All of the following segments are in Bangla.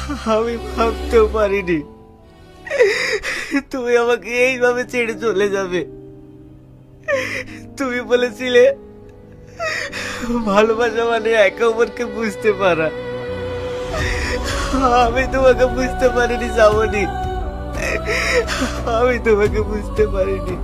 আমি ভাবতেও পারিনি তুমি আমাকে এইভাবে ছেড়ে চলে যাবে। তুমি বলেছিলে ভালোবাসা মানে একে অপরকে বুঝতে পারা। আমি তোমাকে বুঝতে পারিনি শ্রাবণী, আমি তোমাকে বুঝতে পারিনি।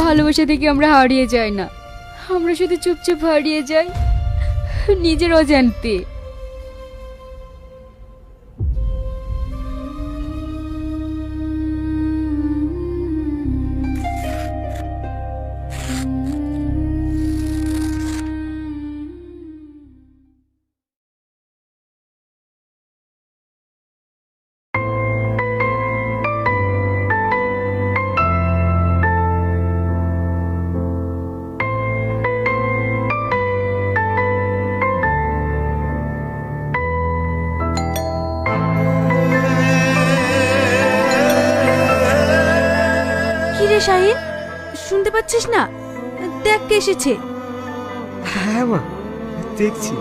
ভালোবাসা থেকে আমরা হারিয়ে যাই না, আমরা শুধু চুপচাপ হারিয়ে যাই নিজের অজান্তে। কিরে শাহিন, শুনতে পাচ্ছিস না? দেখ কে এসেছে। হ্যাঁ মা, দেখছি।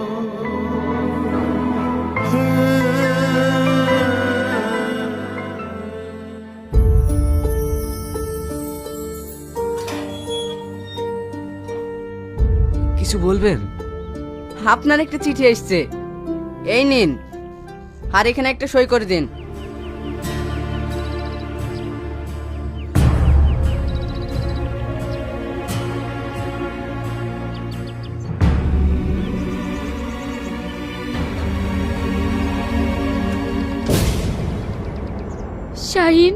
কিছু বলবেন? আপনার একটা চিঠি এসছে, এই নিন, আর এখানে একটা সই করে দিন। শাহিন,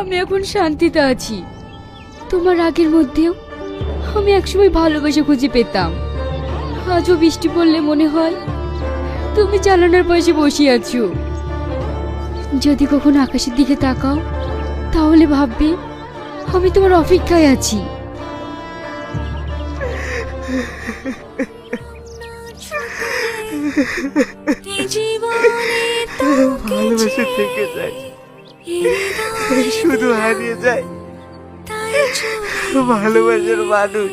আমি এখন শান্তিতে আছি। তোমার আগের মধ্যেও আমি একসময় ভালোবাসা খুঁজে পেতাম। আজও বৃষ্টি পড়লে মনে হয় তুমি জানালার পাশে বসে আছো। যদি কখনো আকাশের দিকে তাকাও তাহলে ভাববে আমি তোমার অপেক্ষায় আছি। ভালোবাসা থেকে যায়, শুধু হারিয়ে যায় ভালোবাসার মানুষ।